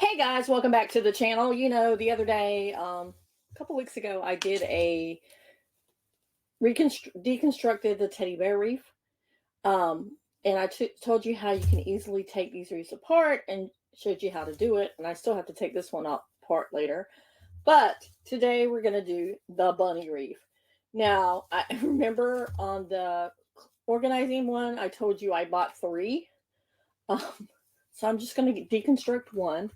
Hey guys, welcome back to the channel. You know, the other day, a couple weeks ago, I did a deconstructed the teddy bear reef. And I told you how you can easily take these reefs apart and showed you how to do it. And I still have to take this one apart later. But today we're going to do the bunny reef. Now, I remember on the organizing one, I told you I bought three. So I'm just going to deconstruct one.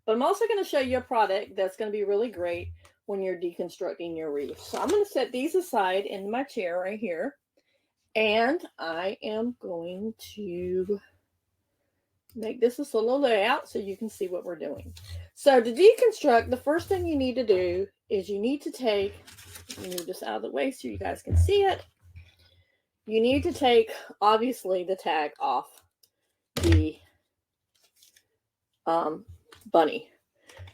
But I'm also going to show you a product that's going to be really great when you're deconstructing your reef. So I'm going to set these aside in my chair right here. And I am going to make this a little layout so you can see what we're doing. So to deconstruct, the first thing you need to do is you need to take, move this out of the way so you guys can see it. You need to take, obviously, the tag off the bunny.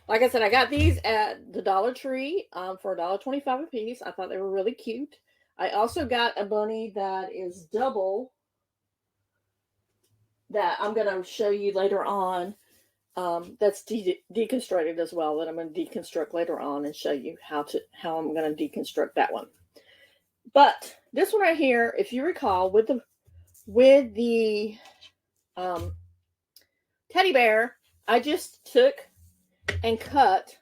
Like I said, I got these at the Dollar Tree for $1.25 a piece. I thought they were really cute. I also got a bunny that is double that I'm going to show you later on. That's deconstructed as well, that I'm going to deconstruct later on and show you how I'm going to deconstruct that one. But this one right here, if you recall, with the teddy bear, I just took and cut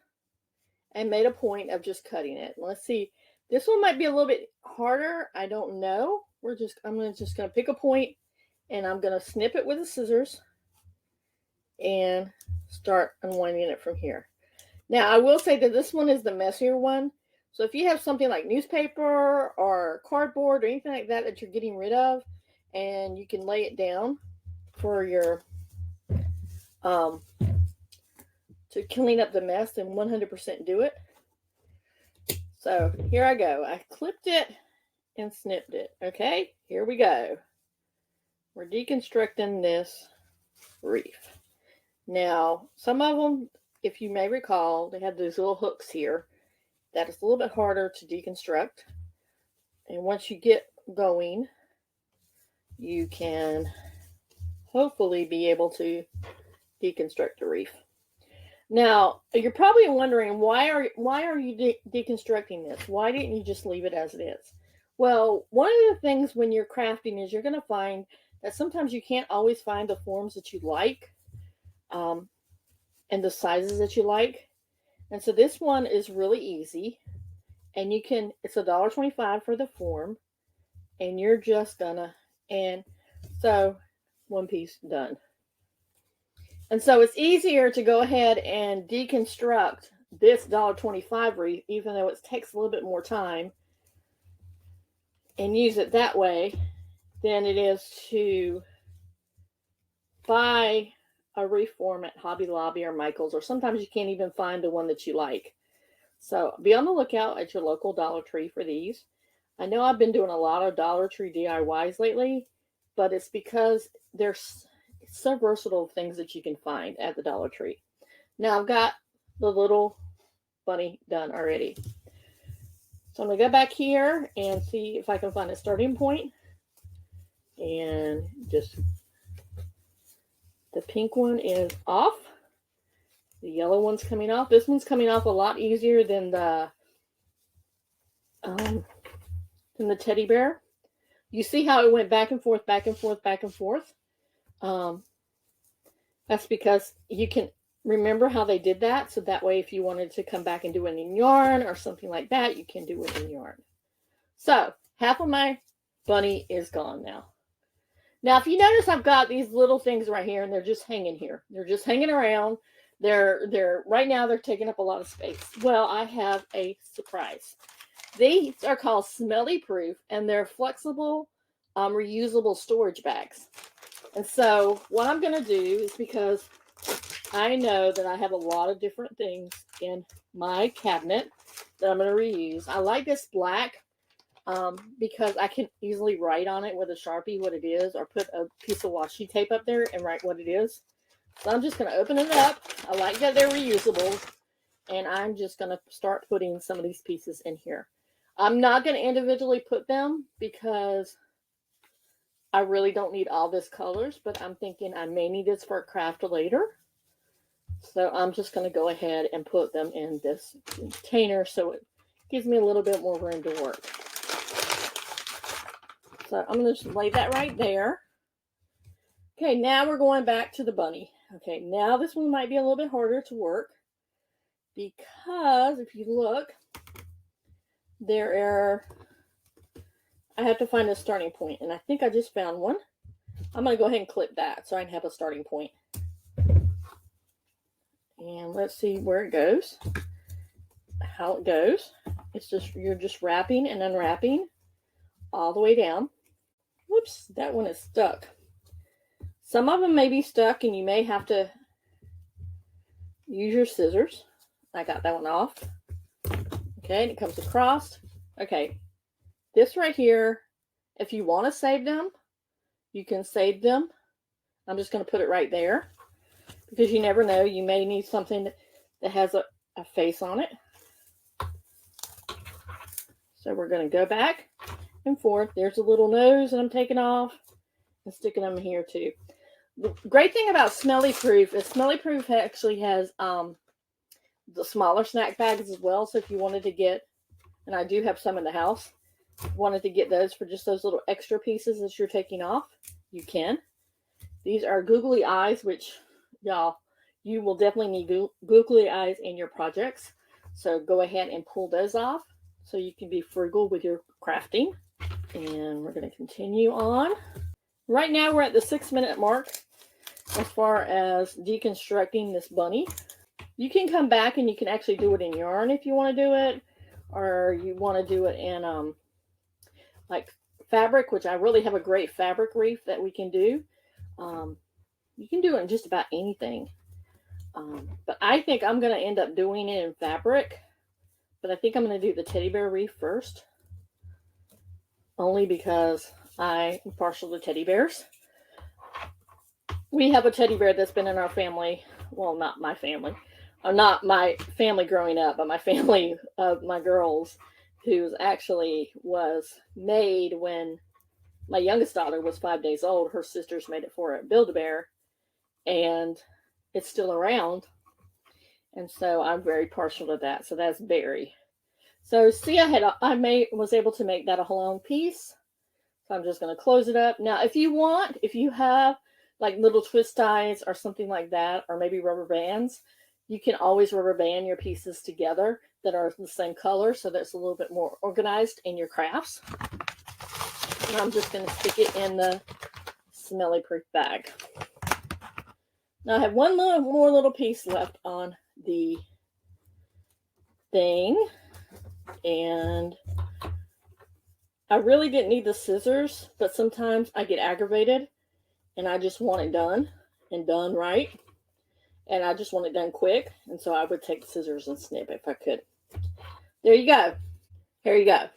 and made a point of just cutting it. Let's see. This one might be a little bit harder. I don't know. I'm just gonna pick a point and I'm gonna snip it with the scissors and start unwinding it from here. Now I will say that this one is the messier one. So if you have something like newspaper or cardboard or anything like that you're getting rid of, and you can lay it down for your to clean up the mess, then 100% do it. So here I go. I clipped it and snipped it. Okay, here we go. We're deconstructing this reef. Now, some of them, if you may recall, they have these little hooks here. That is a little bit harder to deconstruct. And once you get going, you can hopefully be able to deconstruct the reef. Now, you're probably wondering, why are you deconstructing this? Why didn't you just leave it as it is? Well, one of the things when you're crafting is you're going to find that sometimes you can't always find the forms that you like and the sizes that you like. And so this one is really easy. And it's $1.25 for the form. And you're just gonna, and so one piece done. And so it's easier to go ahead and deconstruct this $1.25 reef, even though it takes a little bit more time, and use it that way than it is to buy a reef form at Hobby Lobby or Michael's, or sometimes you can't even find the one that you like. So be on the lookout at your local Dollar Tree for these. I know I've been doing a lot of Dollar Tree DIYs lately, but it's because there's so versatile things that you can find at the Dollar Tree. Now I've got the little bunny done already. So I'm going to go back here and see if I can find a starting point. And just, the pink one is off. The yellow one's coming off. This one's coming off a lot easier than the teddy bear. You see how it went back and forth, back and forth, back and forth. That's because you can remember how they did that. So that way, if you wanted to come back and do it in yarn or something like that, you can do it in yarn. So half of my bunny is gone now. Now, if you notice, I've got these little things right here, and they're just hanging here. They're just hanging around. They're right now they're taking up a lot of space. Well, I have a surprise. These are called Smelly Proof, and they're flexible, reusable storage bags. And so what I'm going to do is, because I know that I have a lot of different things in my cabinet that I'm going to reuse. I like this black because I can easily write on it with a Sharpie what it is, or put a piece of washi tape up there and write what it is. So I'm just going to open it up. I like that they're reusable. And I'm just going to start putting some of these pieces in here. I'm not going to individually put them because I really don't need all this colors, but I'm thinking I may need this for a craft later. So I'm just going to go ahead and put them in this container so it gives me a little bit more room to work. So I'm going to just lay that right there. Okay, now we're going back to the bunny. Okay, now this one might be a little bit harder to work because if you look, I have to find a starting point, and I think I just found one. I'm going to go ahead and clip that so I can have a starting point. And let's see where it goes, how it goes. It's just, you're just wrapping and unwrapping all the way down. Whoops, that one is stuck. Some of them may be stuck and you may have to use your scissors. I got that one off. Okay, and it comes across. Okay, this right here, if you want to save them, you can save them. I'm just going to put it right there because you never know. You may need something that has a face on it. So we're going to go back and forth. There's a little nose that I'm taking off and sticking them here too. The great thing about Smelly Proof is Smelly Proof actually has the smaller snack bags as well. So if you wanted to get, and I do have some in the house, wanted to get those for just those little extra pieces that you're taking off, you can. These are googly eyes, which y'all, you will definitely need googly eyes in your projects. So go ahead and pull those off so you can be frugal with your crafting. And we're going to continue on. Right now we're at the 6-minute mark as far as deconstructing this bunny. You can come back and you can actually do it in yarn if you want to do it, or you want to do it in like fabric, which I really have a great fabric wreath that we can do. You can do it in just about anything. But I think I'm going to end up doing it in fabric, but I think I'm going to do the teddy bear wreath first, only because I am partial to teddy bears. We have a teddy bear that's been in our family. Well, not my family. Not my family growing up, but my family of my girls, who actually was made when my youngest daughter was 5 days old. Her sisters made it for a Build-A-Bear, and it's still around. And so I'm very partial to that. So that's Barry. So see, I was able to make that a long piece. So I'm just going to close it up. Now, if you have like little twist ties or something like that, or maybe rubber bands, you can always rubber band your pieces together that are the same color, so that's a little bit more organized in your crafts. And I'm just going to stick it in the Smelly Proof bag. Now I have one more little piece left on the thing, and I really didn't need the scissors, but sometimes I get aggravated and I just want it done and done right, and I just want it done quick, and so I would take the scissors and snip if I could. There you go. Here you go.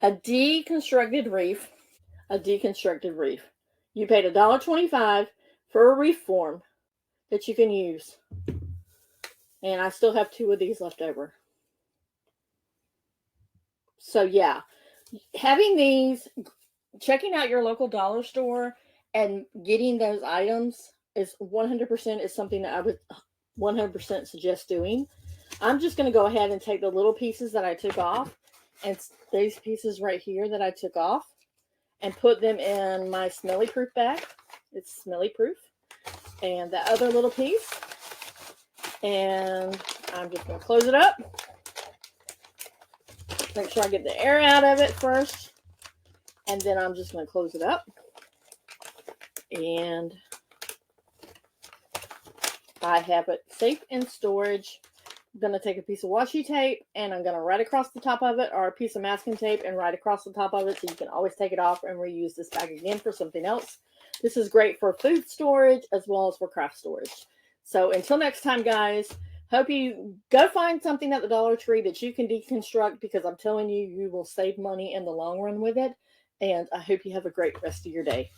A deconstructed wreath. A deconstructed wreath. You paid $1.25 for a wreath form that you can use. And I still have 2 of these left over. So yeah, having these, checking out your local dollar store and getting those items is 100% is something that I would 100% suggest doing. I'm just going to go ahead and take the little pieces that I took off, and these pieces right here that I took off, and put them in my Smelly Proof bag. It's Smelly Proof. And the other little piece. And I'm just going to close it up. Make sure I get the air out of it first. And then I'm just going to close it up. And I have it safe in storage. I'm going to take a piece of washi tape and I'm going to write across the top of it, or a piece of masking tape and write across the top of it, so you can always take it off and reuse this bag again for something else. This is great for food storage as well as for craft storage. So until next time, guys, hope you go find something at the Dollar Tree that you can deconstruct, because I'm telling you, you will save money in the long run with it. And I hope you have a great rest of your day.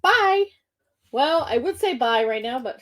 Bye. Well, I would say bye right now, but